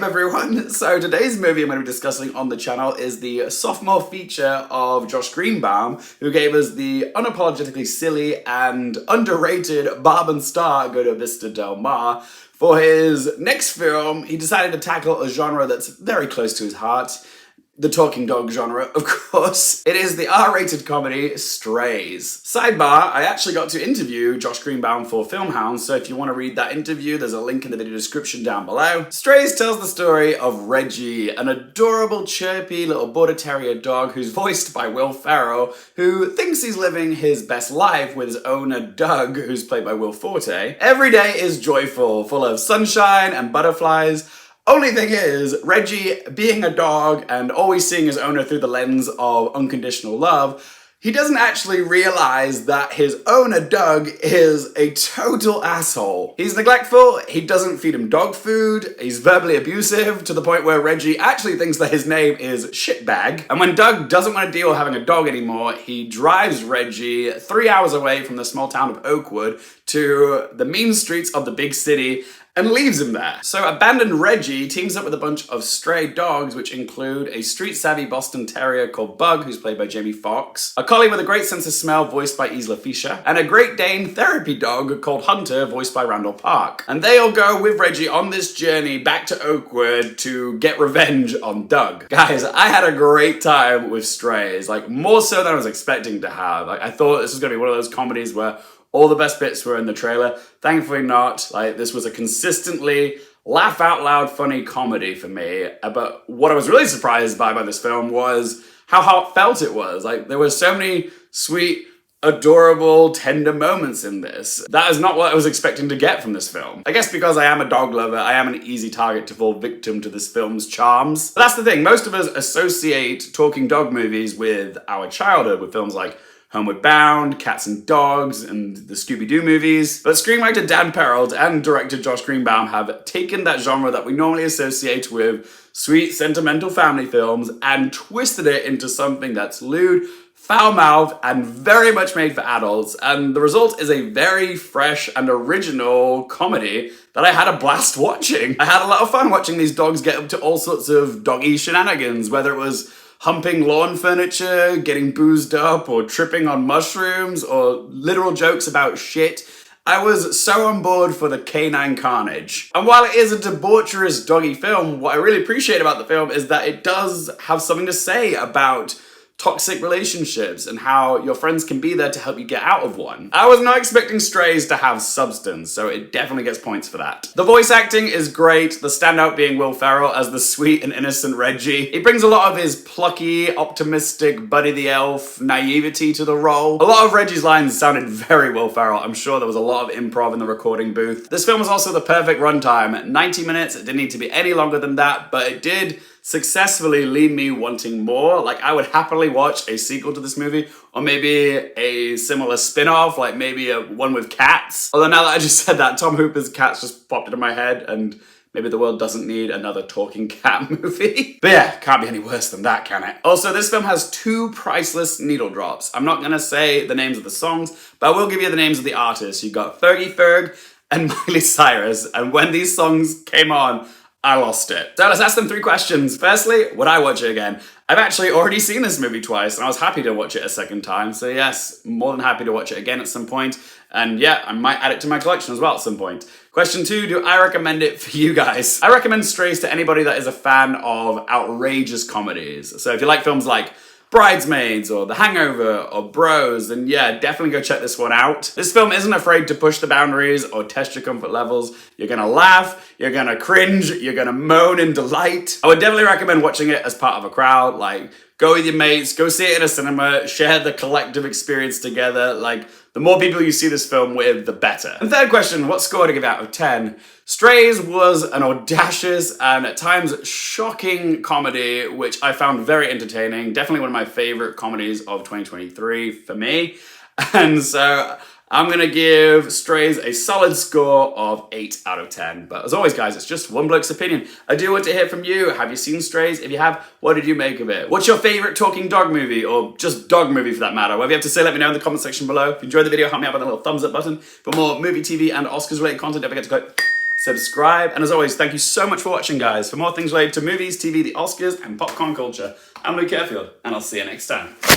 up everyone? So today's movie I'm going to be discussing on the channel is the sophomore feature of Josh Greenbaum, who gave us the unapologetically silly and underrated Barb and Star Go to Vista Del Mar. For his next film, he decided to tackle a genre that's very close to his heart. The talking dog genre, of course. It is the R-rated comedy Strays. Sidebar, I actually got to interview Josh Greenbaum for Filmhound, so if you want to read that interview, there's a link in the video description down below. Strays tells the story of Reggie, an adorable, chirpy little border terrier dog who's voiced by Will Ferrell, who thinks he's living his best life with his owner Doug, who's played by Will Forte. Every day is joyful, full of sunshine and butterflies. Only thing is, Reggie, being a dog and always seeing his owner through the lens of unconditional love, he doesn't actually realize that his owner, Doug, is a total asshole. He's neglectful, he doesn't feed him dog food, he's verbally abusive to the point where Reggie actually thinks that his name is Shitbag. And when Doug doesn't want to deal with having a dog anymore, he drives Reggie 3 hours away from the small town of Oakwood to the mean streets of the big city and leaves him there. So abandoned Reggie teams up with a bunch of stray dogs, which include a street-savvy Boston Terrier called Bug, who's played by Jamie Foxx, a collie with a great sense of smell, voiced by Isla, and a Great Dane therapy dog called Hunter, voiced by Randall. And they all go with Reggie on this journey back to Oakwood to get revenge on Doug. Guys, I had a great time with Strays, like more so than I was expecting to have. Like, I thought this was gonna be one of those comedies where all the best bits were in the trailer. Thankfully not. Like, this was a consistently laugh out loud funny comedy for me. But what I was really surprised by this film was how heartfelt it was. Like, there were so many sweet, adorable, tender moments in this. That is not what I was expecting to get from this film. I guess because I am a dog lover, I am an easy target to fall victim to this film's charms. But that's the thing, most of us associate talking dog movies with our childhood, with films like Homeward Bound, Cats and Dogs, and the Scooby-Doo movies. But screenwriter Dan Perrault and director Josh Greenbaum have taken that genre that we normally associate with sweet, sentimental family films and twisted it into something that's lewd, foul-mouthed, and very much made for adults. And the result is a very fresh and original comedy that I had a blast watching. I had a lot of fun watching these dogs get up to all sorts of doggy shenanigans, whether it was humping lawn furniture, getting boozed up, or tripping on mushrooms, or literal jokes about shit. I was so on board for the canine carnage. And while it is a debaucherous doggy film, what I really appreciate about the film is that it does have something to say about toxic relationships and how your friends can be there to help you get out of one. I was not expecting Strays to have substance, so it definitely gets points for that. The voice acting is great, the standout being Will Ferrell as the sweet and innocent Reggie. He brings a lot of his plucky, optimistic Buddy the Elf naivety to the role. A lot of Reggie's lines sounded very Will Ferrell. I'm sure there was a lot of improv in the recording booth. This film was also the perfect runtime. 90 minutes, it didn't need to be any longer than that, but it did successfully leave me wanting more. Like, I would happily watch a sequel to this movie, or maybe a similar spin-off, like maybe one with cats. Although now that I just said that, Tom Hooper's Cats just popped into my head, and maybe the world doesn't need another talking cat movie. But yeah, can't be any worse than that, can it? Also, this film has 2 priceless needle drops. I'm not gonna say the names of the songs, but I will give you the names of the artists. You got Fergie Ferg and Miley Cyrus, and when these songs came on, I lost it. So let's ask them 3 questions. Firstly, would I watch it again? I've actually already seen this movie twice, and I was happy to watch it a second time. So yes, more than happy to watch it again at some point. And yeah, I might add it to my collection as well at some point. Question 2, do I recommend it for you guys? I recommend Strays to anybody that is a fan of outrageous comedies. So if you like films like Bridesmaids or The Hangover or Bros, then yeah, definitely go check this one out. This film isn't afraid to push the boundaries or test your comfort levels. You're gonna laugh, you're gonna cringe, you're gonna moan in delight. I would definitely recommend watching it as part of a crowd. Like, go with your mates, go see it in a cinema, share the collective experience together. Like, the more people you see this film with, the better. And third question, what score to give out of 10? Strays was an audacious and at times shocking comedy, which I found very entertaining. Definitely one of my favorite comedies of 2023 for me. And so I'm gonna give Strays a solid score of 8 out of 10. But as always, guys, it's just one bloke's opinion. I do want to hear from you. Have you seen Strays? If you have, what did you make of it? What's your favorite talking dog movie, or just dog movie for that matter? Whatever you have to say, let me know in the comment section below. If you enjoyed the video, help me out with the little thumbs up button. For more movie, TV, and Oscars related content, don't forget to go subscribe, and as always, thank you so much for watching, guys. For more things related to movies, TV, the Oscars, and popcorn culture, I'm Luke Airfield, and I'll see you next time.